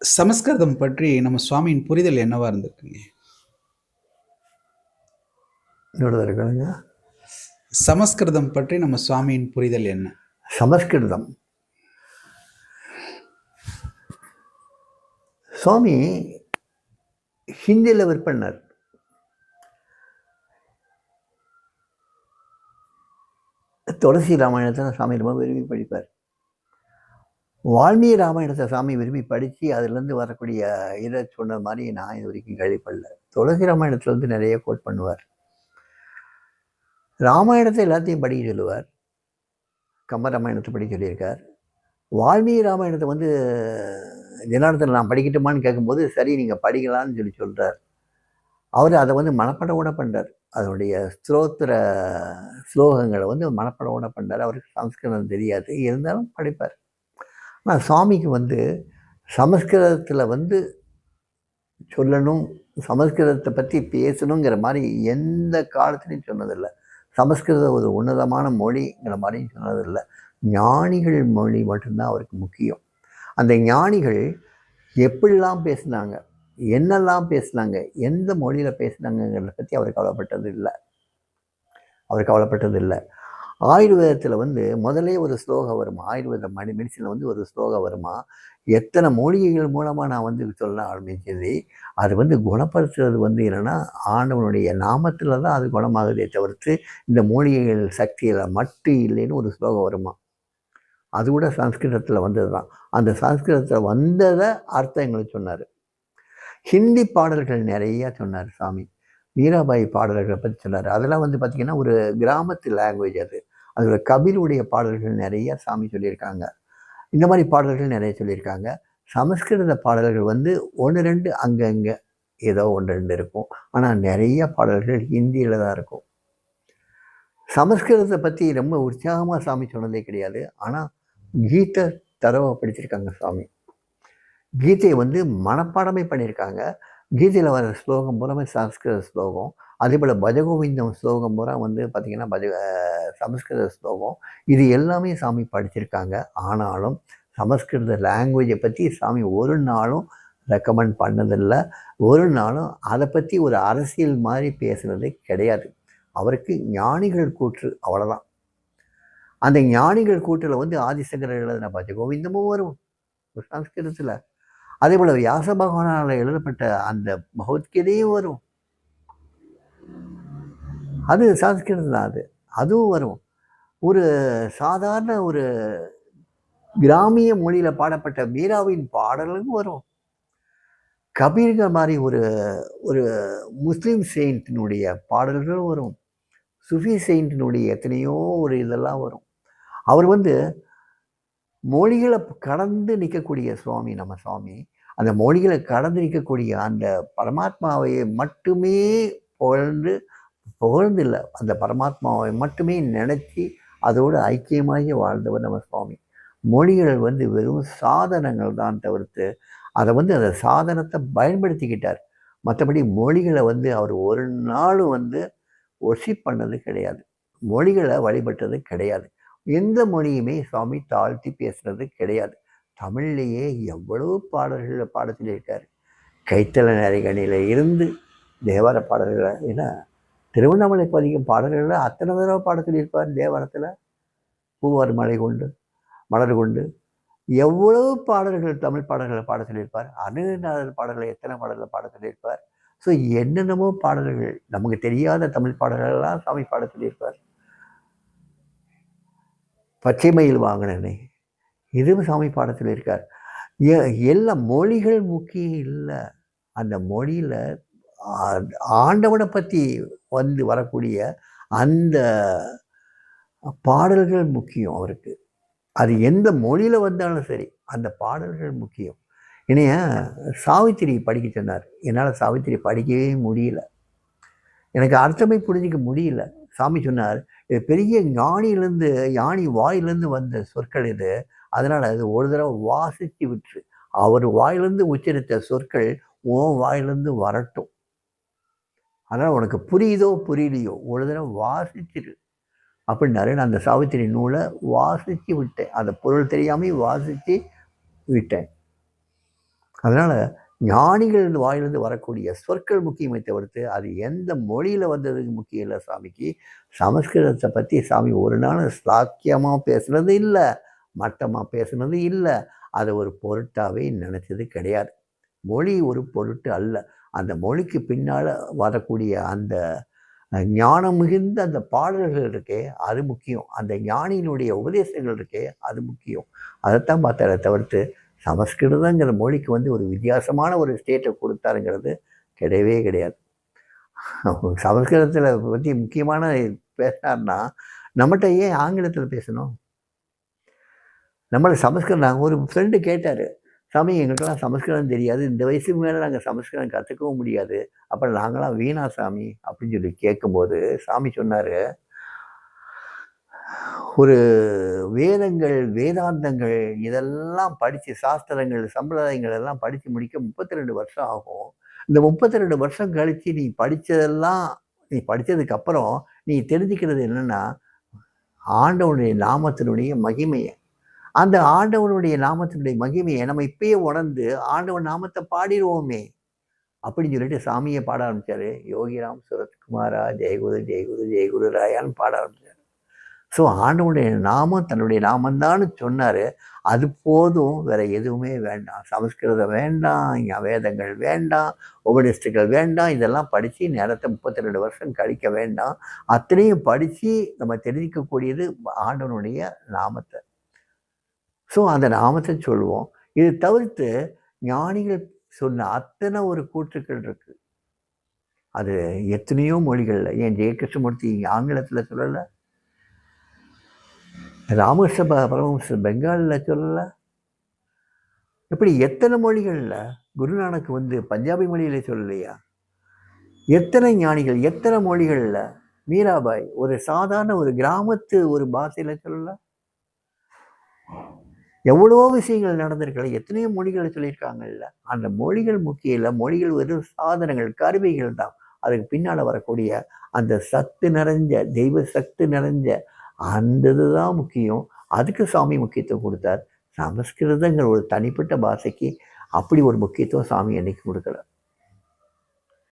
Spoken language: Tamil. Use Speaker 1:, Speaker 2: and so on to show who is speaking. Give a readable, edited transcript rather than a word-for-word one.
Speaker 1: சமஸ்கிருதம் பற்றி நம்ம சுவாமியின் புரிதல் என்னவா இருந்திருக்குங்க?
Speaker 2: இன்னொரு தடவை
Speaker 1: சமஸ்கிருதம் பற்றி நம்ம சுவாமியின் புரிதல் என்ன?
Speaker 2: சமஸ்கிருதம் சுவாமி ஹிந்தியில் விற்பனர். துளசி ராமாயணத்தை சாமி ரொம்ப விரும்பி படிப்பார். வால்மீகி ராமாயணத்தை சாமி விரும்பி படித்து அதுலேருந்து வரக்கூடிய இதை சொன்ன மாதிரி நான் இது வரைக்கும் கேள்விப்படல. துளசி ராமாயணத்துலேருந்து நிறைய கோட் பண்ணுவார். ராமாயணத்தை எல்லாத்தையும் படிக்க சொல்லுவார். கம்ப ராமாயணத்தை படிக்க சொல்லியிருக்கார். வால்மீகி ராமாயணத்தை வந்து ஜனார்தன் நான் படிக்கட்டுமான்னு கேட்கும்போது சரி நீங்கள் படிக்கலான்னு சொல்கிறார். அவர் அதை வந்து மனப்படவோட பண்ணுறார். அதனுடைய ஸ்லோகங்களை வந்து மனப்படவோட பண்ணுறார். அவருக்கு சமஸ்கிருதம் தெரியாது, இருந்தாலும் படிப்பார். ஆனால் சுவாமிக்கு வந்து சமஸ்கிருதத்தில் வந்து சொல்லணும், சமஸ்கிருதத்தை பற்றி பேசணுங்கிற மாதிரி எந்த காலத்துலையும் சொன்னதில்லை. சமஸ்கிருதம் ஒரு உன்னதமான மொழிங்கிற மாதிரியும் சொன்னதில்லை. ஞானிகள் மொழி மட்டும்தான் அவருக்கு முக்கியம். அந்த ஞானிகள் எப்படிலாம் பேசினாங்க, என்னெல்லாம் பேசினாங்க, எந்த மொழியில் பேசினாங்கிறத பற்றி அவர் கவலைப்பட்டது இல்லை. ஆயுர்வேதத்தில் வந்து முதலே ஒரு ஸ்லோகம் வருமா, ஆயுர்வேத மெடிசனில் வந்து ஒரு ஸ்லோகம் வருமா, எத்தனை மூலிகைகள் மூலமாக நான் வந்து சொல்ல ஆரம்பிச்சது. அது வந்து குணப்படுத்துறது வந்து என்னென்னா ஆண்டவனுடைய நாமத்தில் தான் அது குணமாகுதே தவிர்த்து இந்த மூலிகைகள் சக்தியில் மட்டும் இல்லைன்னு ஒரு ஸ்லோகம் வருமா. அது கூட சம்ஸ்கிருதத்தில் வந்தது தான். அந்த சம்ஸ்கிருதத்தில் வந்ததை அர்த்தம் எங்களுக்கு சொன்னார். ஹிந்தி பாடல்கள் நிறையா சொன்னார் சாமி. மீராபாய் பாடல்களை பற்றி சொன்னார். அதெல்லாம் வந்து பார்த்திங்கன்னா ஒரு கிராமத்து லாங்குவேஜ். அதோட கபிலுடைய பாடல்கள் நிறைய சாமி சொல்லியிருக்காங்க. இந்த மாதிரி பாடல்கள் நிறைய சொல்லியிருக்காங்க. சமஸ்கிருத பாடல்கள் வந்து ஒன்று ரெண்டு அங்கங்கே ஏதோ ஒன்று ரெண்டு இருக்கும். ஆனால் நிறைய பாடல்கள் ஹிந்தியில் தான் இருக்கும். சமஸ்கிருதத்தை பற்றி ரொம்ப உற்சாகமாக சாமி சொன்னதே கிடையாது. ஆனால் கீதை தரவாக படிச்சிருக்காங்க சாமி. கீதையை வந்து மனப்பாடமே பண்ணியிருக்காங்க. கீதையில் வர ஸ்லோகம் பூராமே சமஸ்கிருத ஸ்லோகம். அதேபோல் பஜகோவிந்தம் ஸ்லோகம் பூரா வந்து பார்த்திங்கன்னா சமஸ்கிருத ஸ்லோகம். இது எல்லாமே சாமி படிச்சிருக்காங்க. ஆனாலும் சமஸ்கிருத லாங்குவேஜை பற்றி சாமி ஒரு நாளும் ரெக்கமெண்ட் பண்ணதில்லை. ஒரு நாளும் அதை பற்றி ஒரு அரசியல் மாதிரி பேசுனது கிடையாது. அவருக்கு ஞானிகள் கூற்று, அவ்வளோதான். அந்த ஞானிகள் கூற்றில் வந்து ஆதிசங்கரர் எழுதின பஜகோவிந்தமும் வரும் சமஸ்கிருதத்தில். அதே போல் வியாச பகவானால் எழுதப்பட்ட அந்த பகவத்கீதையும் வரும். அது சமஸ்கிருதம் தான். அதுவும் வரும். ஒரு சாதாரண ஒரு கிராமிய மொழியில் பாடப்பட்ட மீராவின் பாடலும் வரும். கபீர்கள் மாதிரி ஒரு முஸ்லீம் செயின்ட்டினுடைய பாடல்களும் வரும். சுஃபி செயின்ட்டினுடைய எத்தனையோ ஒரு இதெல்லாம் வரும். அவர் வந்து மொழிகளை கடந்து நிற்கக்கூடிய சுவாமி நம்ம சுவாமி. அந்த மொழிகளை கடந்து நிற்கக்கூடிய அந்த பரமாத்மாவை மட்டுமே புகழ்ந்து இல்லை, அந்த பரமாத்மாவை மட்டுமே நினச்சி அதோடு ஐக்கியமாகி வாழ்ந்தவர் நம்ம சுவாமி. மொழிகள் வந்து வெறும் சாதனங்கள் தான் தவிர்த்து அதை வந்து அந்த சாதனத்தை பயன்படுத்திக்கிட்டார். மற்றபடி மொழிகளை வந்து அவர் ஒரு நாளும் வந்து ஒர்ஷிப் பண்ணது கிடையாது, மொழிகளை வழிபட்டது கிடையாது. எந்த மொழியுமே சுவாமி தாழ்த்தி பேசுறது கிடையாது. தமிழ்லேயே எவ்வளவு பாடல்களை பாட சொல்லியிருக்காரு. கைத்தல நரைகணியில் இருந்து தேவார பாடல்களை, ஏன்னா திருவண்ணாமலை பதிகம் பாடல்களில் அத்தனை தடவை பாட சொல்லியிருப்பார். தேவாரத்தில் பூவார் மலை கொண்டு மலர் கொண்டு எவ்வளவு பாடல்கள் தமிழ் பாடல்களை பாட சொல்லியிருப்பார். அனுநாதர் பாடல்களை எத்தனை பாடல்களை பாட சொல்லியிருப்பார். ஸோ என்னென்னமோ பாடல்கள், நமக்கு தெரியாத தமிழ் பாடல்களெல்லாம் சாமி பாட சொல்லியிருப்பார். பச்சைமயில் வாங்கினே இதுவும் சாமி பாட சொல்லியிருக்கார். எல்லா மொழிகள் முக்கியம் இல்லை. அந்த மொழியில் ஆண்டவனை பற்றி வந்து வரக்கூடிய அந்த பாடல்கள் முக்கியம் அவருக்கு. அது எந்த மொழியில் வந்தாலும் சரி அந்த பாடல்கள் முக்கியம். என்னைய சாவித்திரி படிக்க சொன்னார். என்னால் சாவித்திரி படிக்கவே முடியல. எனக்கு அர்த்தமே புரிஞ்சிக்க முடியல. சாமி சொன்னார், இது பெரிய யானி வாயிலேருந்து வந்த சொற்கள் இது, அதனால் அது ஒரு தடவை வாசித்து விட்டு அவர் வாயிலிருந்து உச்சரித்த சொற்கள் உன் வாயிலிருந்து வரட்டும். அதனால் உனக்கு புரியுதோ புரியலையோ ஒரு தடவை வாசிச்சிரு அப்படின்னாரு. நான் அந்த சாவித்திரி நூலை வாசித்து விட்டேன். அந்த பொருள் தெரியாமல் வாசித்து விட்டேன். அதனால் ஞானிகள் வாயிலிருந்து வரக்கூடிய சொற்கள் முக்கியமே தவிர்த்து அது எந்த மொழியில் வந்ததுக்கு முக்கியம் இல்லை சாமிக்கு. சமஸ்கிருதத்தை பற்றி சாமி ஒரு நாள் சாக்கியமாக பேசுனது இல்லை, மட்டமாக பேசுனது இல்லை, அதை ஒரு பொருட்டாகவே நினச்சது கிடையாது. மொழி ஒரு பொருட்டு அல்ல. அந்த மொழிக்கு பின்னால் வரக்கூடிய அந்த ஞானம் மிகுந்த அந்த பாடல்கள் இருக்கே அது முக்கியம். அந்த ஞானியினுடைய உபதேசங்கள் இருக்கே அது முக்கியம். அதைத்தான் பார்த்தாரே தவிர்த்து சமஸ்கிருதங்கிற மொழிக்கு ஒரு வித்தியாசமான ஒரு ஸ்டேட்டை கொடுத்தாருங்கிறது கிடையவே கிடையாது. சமஸ்கிருதத்தில் பற்றி முக்கியமான பேசினார்னா நம்மகிட்ட ஏன் ஆங்கிலத்தில் பேசணும்? நம்மளை சமஸ்கிருதம் நாங்கள் ஒரு ஃப்ரெண்டு கேட்டார், சாமி எங்களுக்கெல்லாம் சமஸ்கிருதம் தெரியாது, இந்த வயசுக்கு மேலே நாங்கள் சமஸ்கிருதம் கற்றுக்கவும் முடியாது, அப்புறம் நாங்களாம் வீணா சாமி அப்படின்னு சொல்லி கேட்கும்போது சாமி சொன்னார், ஒரு வேதங்கள் வேதாந்தங்கள் இதெல்லாம் படித்து சாஸ்திரங்கள் சம்பிரதாயங்கள் எல்லாம் படித்து முடிக்க 32 வருஷம் ஆகும். இந்த 32 வருஷம் கழித்து நீ படித்ததெல்லாம் நீ படித்ததுக்கப்புறம் நீ தெரிஞ்சுக்கிறது என்னென்னா ஆண்டவனுடைய நாமத்தினுடைய மகிமையை. அந்த ஆண்டவனுடைய நாமத்தினுடைய மகிமையை நம்ம இப்பயே உணர்ந்து ஆண்டவன் நாமத்தை பாடிடுவோமே அப்படின்னு சொல்லிட்டு சாமியை பாட ஆரம்பித்தார். யோகிராம் சுரத்குமாரா ஜெயகுரு ஜெயகுரு ஜெயகுரு ராயான்னு பாட ஆரம்பித்தார். ஸோ ஆண்டவனுடைய நாமம் தன்னுடைய நாமந்தான்னு சொன்னார். அது போதும், வேறு எதுவுமே வேண்டாம். சமஸ்கிருதம் வேண்டாம், வேதங்கள் வேண்டாம், உபநிஷத்துகள் வேண்டாம், இதெல்லாம் படித்து நேரத்தை 32 வருஷம் கழிக்க வேண்டாம். அத்தனையும் படித்து நம்ம தெரிவிக்கக்கூடியது ஆண்டவனுடைய நாமத்தை. ஸோ அந்த நாமத்தை சொல்லுவோம். இது தவிர்த்து ஞானிகள் சொன்ன அத்தனை ஒரு கூற்றுக்கள் இருக்குது. அது எத்தனையோ மொழிகளில், ஏன் ஜெயகிருஷ்ணமூர்த்தி ஆங்கிலத்தில் சொல்லலை, ராமகிருஷ்ண பரமஹம்சர் பெங்காலில் சொல்லலை, இப்படி எத்தனை மொழிகளில் குருநானக் பஞ்சாபி மொழியில் சொல்லலையா? எத்தனை ஞானிகள் எத்தனை மொழிகளில், மீராபாய் ஒரு சாதாரண ஒரு கிராமத்து ஒரு பாஷையில் சொல்லலை, எவ்வளவோ விஷயங்கள் நடந்திருக்கல, எத்தனையோ மொழிகளை சொல்லியிருக்காங்கல்ல. அந்த மொழிகள் முக்கியம் இல்லை, மொழிகள் வெறும் சாதனங்கள் கருவிகள் தான். அதுக்கு பின்னால் வரக்கூடிய அந்த சத்து நிறைஞ்ச தெய்வ சக்தி நிறைஞ்ச அந்த இதுதான் முக்கியம். அதுக்கு சாமி முக்கியத்துவம் கொடுத்தார். சமஸ்கிருதங்கிற ஒரு தனிப்பட்ட பாஷைக்கு அப்படி ஒரு முக்கியத்துவம் சாமி என்னைக்கு கொடுக்கல.